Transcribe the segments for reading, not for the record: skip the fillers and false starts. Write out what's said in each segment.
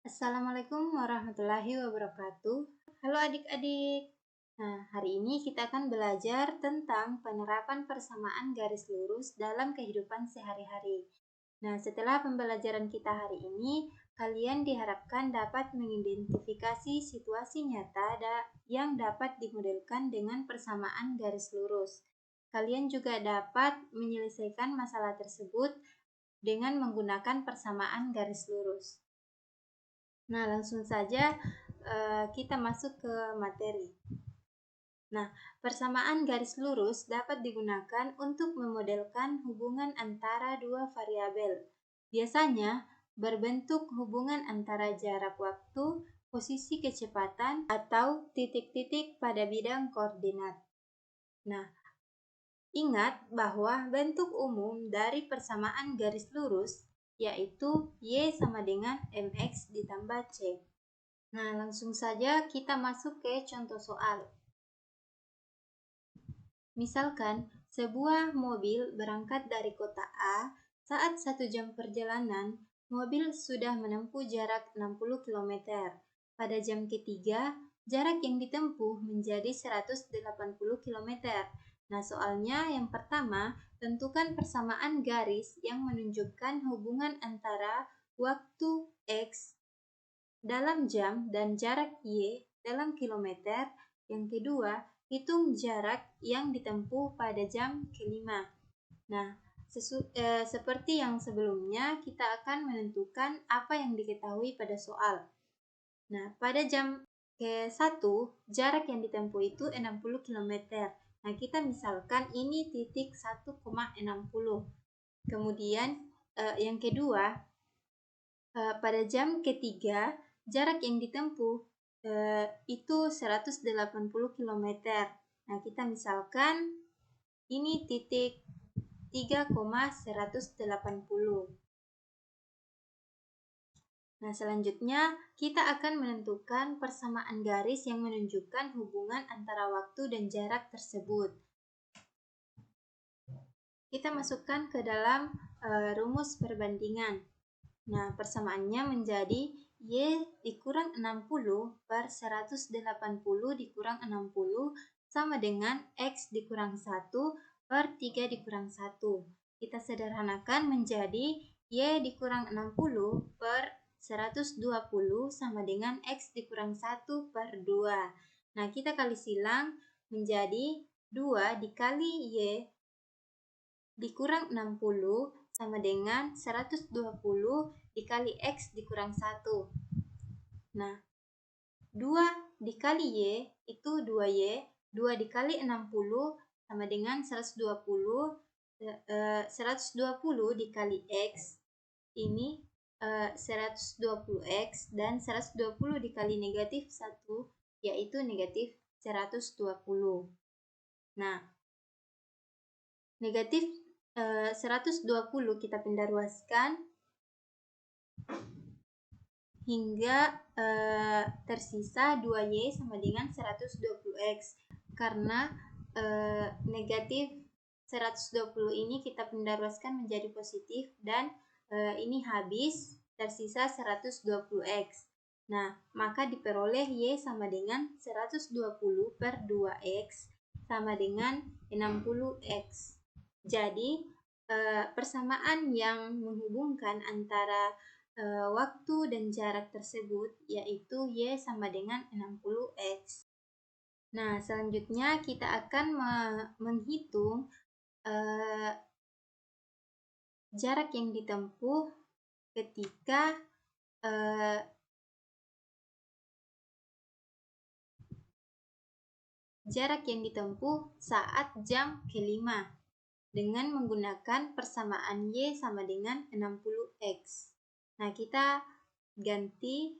Assalamualaikum warahmatullahi wabarakatuh. Halo adik-adik. Nah, hari ini kita akan belajar tentang penerapan persamaan garis lurus dalam kehidupan sehari-hari. Nah, setelah pembelajaran kita hari ini, kalian diharapkan dapat mengidentifikasi situasi nyata yang dapat dimodelkan dengan persamaan garis lurus. Kalian juga dapat menyelesaikan masalah tersebut dengan menggunakan persamaan garis lurus. Nah, langsung saja kita masuk ke materi. Nah, persamaan garis lurus dapat digunakan untuk memodelkan hubungan antara dua variabel. Biasanya berbentuk hubungan antara jarak waktu, posisi kecepatan, atau titik-titik pada bidang koordinat. Nah, ingat bahwa bentuk umum dari persamaan garis lurus yaitu Y sama dengan MX ditambah C. Nah, langsung saja kita masuk ke contoh soal. Misalkan, sebuah mobil berangkat dari kota A, saat 1 jam perjalanan, mobil sudah menempuh jarak 60 km. Pada jam ketiga, jarak yang ditempuh menjadi 180 km. Nah, soalnya yang pertama, tentukan persamaan garis yang menunjukkan hubungan antara waktu X dalam jam dan jarak Y dalam kilometer. Yang kedua, hitung jarak yang ditempuh pada jam kelima. Nah, seperti yang sebelumnya, kita akan menentukan apa yang diketahui pada soal. Nah, pada jam ke-1, jarak yang ditempuh itu 60 km. Nah, kita misalkan ini titik 1,60. Kemudian, yang kedua, pada jam ketiga, jarak yang ditempuh itu 180 km. Nah, kita misalkan ini titik 3,180. Nah, selanjutnya kita akan menentukan persamaan garis yang menunjukkan hubungan antara waktu dan jarak tersebut. Kita masukkan ke dalam rumus perbandingan. Nah, persamaannya menjadi Y dikurang 60 per 180 dikurang 60 sama dengan X dikurang 1 per 3 dikurang 1. Kita sederhanakan menjadi Y dikurang 60 per 120 sama dengan X dikurang 1 per 2. Nah, kita kali silang menjadi 2 dikali Y dikurang 60 sama dengan 120 dikali X dikurang 1. Nah, 2 dikali Y itu 2Y, 2 dikali 60 sama dengan 120, 120 dikali X, ini 120X, dan 120 dikali negatif 1, yaitu negatif 120. Nah, negatif 120 kita pindah ruaskan hingga tersisa 2Y sama dengan 120X. Karena negatif 120 ini kita pindah ruaskan menjadi positif dan ini habis, tersisa 120X. Nah, maka diperoleh Y sama dengan 120 per 2X sama dengan 60X. Jadi, persamaan yang menghubungkan antara waktu dan jarak tersebut yaitu Y sama dengan 60X. Nah, selanjutnya kita akan menghitung jarak yang ditempuh ketika saat jam kelima dengan menggunakan persamaan Y sama dengan 60X. Nah, kita ganti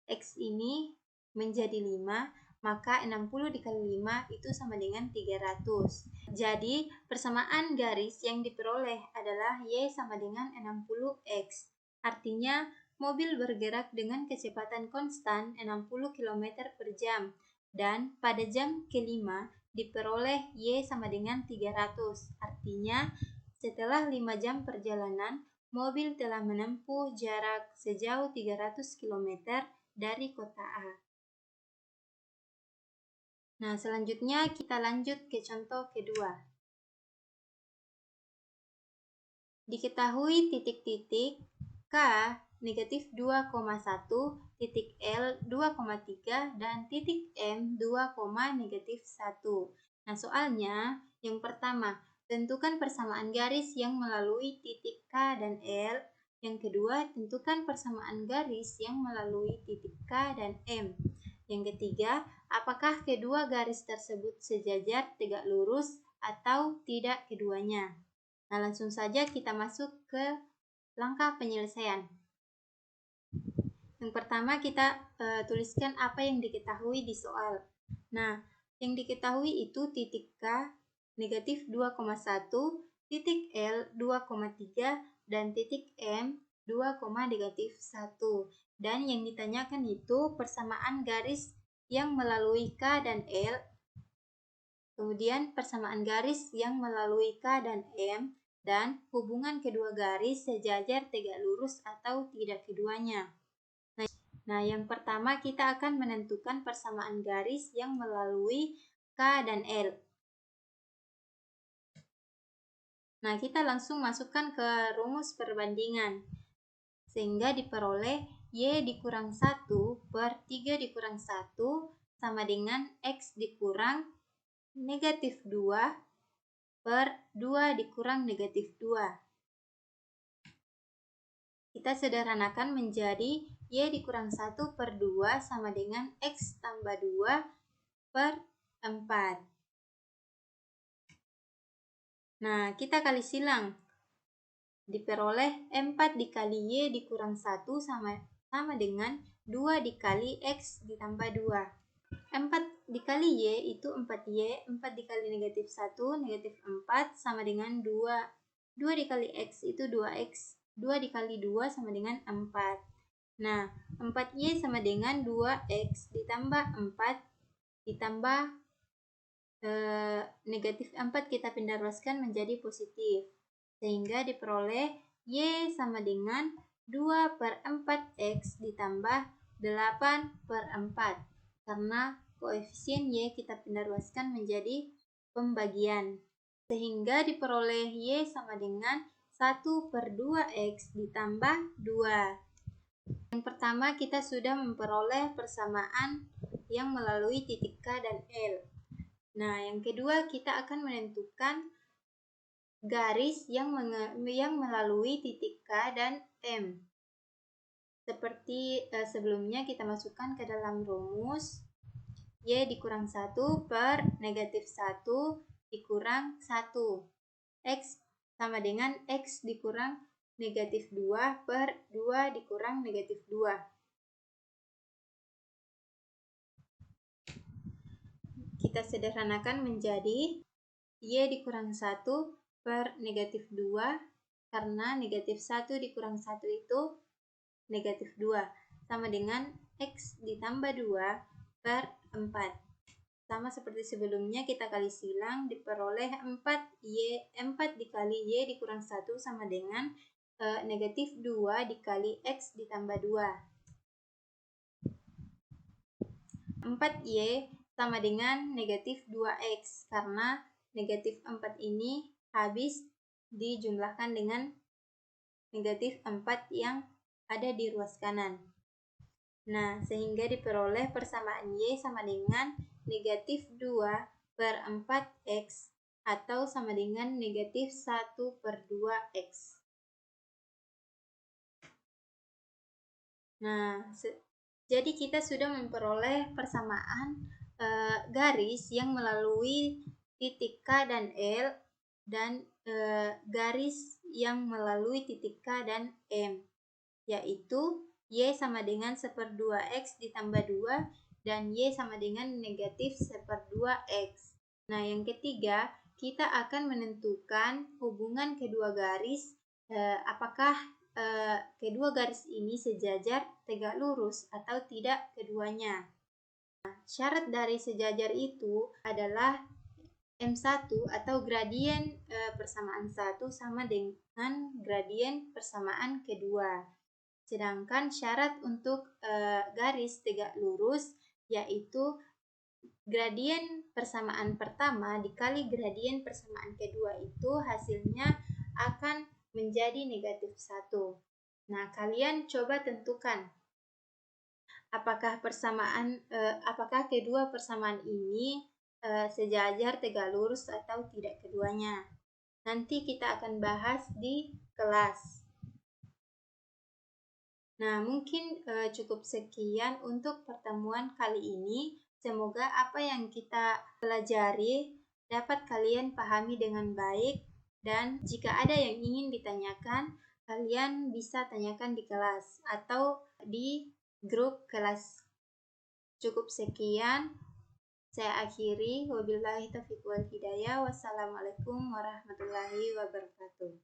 X ini menjadi 5, maka 60 dikali 5 itu sama dengan 300. Jadi, persamaan garis yang diperoleh adalah Y sama dengan 60X. Artinya, mobil bergerak dengan kecepatan konstan 60 km per jam. Dan pada jam kelima diperoleh Y sama dengan 300. Artinya, setelah 5 jam perjalanan, mobil telah menempuh jarak sejauh 300 km dari kota A. Nah, selanjutnya kita lanjut ke contoh kedua. Diketahui titik-titik K negatif 2,1, titik L 2,3, dan titik M 2, negatif 1. Nah, soalnya yang pertama, tentukan persamaan garis yang melalui titik K dan L. Yang kedua, tentukan persamaan garis yang melalui titik K dan M. Yang ketiga, apakah kedua garis tersebut sejajar tegak lurus atau tidak keduanya? Nah, langsung saja kita masuk ke langkah penyelesaian. Yang pertama kita tuliskan apa yang diketahui di soal. Nah, yang diketahui itu titik K negatif 2,1, titik L 2,3, dan titik M 2, negatif 1. Dan yang ditanyakan itu persamaan garis yang melalui K dan L, kemudian persamaan garis yang melalui K dan M, dan hubungan kedua garis sejajar tegak lurus atau tidak keduanya. Nah, yang pertama kita akan menentukan persamaan garis yang melalui K dan L. Nah, kita langsung masukkan ke rumus perbandingan. Sehingga diperoleh Y dikurang 1 per 3 dikurang 1 sama dengan X dikurang negatif 2 per 2 dikurang negatif 2. Kita sederhanakan menjadi Y dikurang 1 per 2 sama dengan X tambah 2 per 4. Nah, kita kali silang. Diperoleh 4 dikali Y dikurang 1 sama dengan 2 dikali X ditambah 2. 4 dikali Y itu 4Y, 4 dikali negatif 1, negatif 4 sama dengan 2. 2 dikali X itu 2X, 2 dikali 2 sama dengan 4. Nah, 4Y sama dengan 2X ditambah 4 ditambah negatif 4 kita pindah ruaskan menjadi positif. Sehingga diperoleh Y sama dengan 2 per 4X ditambah 8 per 4. Karena koefisien Y kita pindah ruaskan menjadi pembagian. Sehingga diperoleh Y sama dengan 1 per 2X ditambah 2. Yang pertama kita sudah memperoleh persamaan yang melalui titik K dan L. Nah, yang kedua kita akan menentukan garis yang melalui titik K dan M. Seperti sebelumnya kita masukkan ke dalam rumus Y dikurang 1 per negatif 1 dikurang 1. X sama dengan X dikurang negatif 2 per 2 dikurang negatif 2. Kita sederhanakan menjadi Y dikurang 1 per negatif 2, karena negatif 1 dikurang 1 itu negatif 2, sama dengan X ditambah 2 per 4. Sama seperti sebelumnya kita kali silang, diperoleh 4 dikali Y dikurang 1 sama dengan negatif 2 dikali X ditambah 2. 4Y sama dengan negatif 2X, karena negatif 4 ini habis dijumlahkan dengan negatif 4 yang ada di ruas kanan. Nah, sehingga diperoleh persamaan Y sama dengan negatif 2 per 4X atau sama dengan negatif 1 per 2X. Nah, jadi kita sudah memperoleh persamaan garis yang melalui titik K dan L dan garis yang melalui titik K dan M, yaitu Y sama dengan 1/2X ditambah 2 dan Y sama dengan negatif 1/2X. Nah, yang ketiga, kita akan menentukan hubungan kedua garis, apakah kedua garis ini sejajar tegak lurus atau tidak keduanya. Nah, syarat dari sejajar itu adalah M1 atau gradien persamaan 1 sama dengan gradien persamaan kedua. Sedangkan syarat untuk garis tegak lurus yaitu gradien persamaan pertama dikali gradien persamaan kedua itu hasilnya akan menjadi negatif 1. Nah, kalian coba tentukan apakah kedua persamaan ini sejajar tegak lurus atau tidak keduanya. Nanti kita akan bahas di kelas. Nah, mungkin cukup sekian untuk pertemuan kali ini. Semoga apa yang kita pelajari dapat kalian pahami dengan baik, dan jika ada yang ingin ditanyakan, kalian bisa tanyakan di kelas atau di grup kelas. Cukup sekian, saya akhiri. Wabillahi taufiq wal hidayah. Wassalamualaikum warahmatullahi wabarakatuh.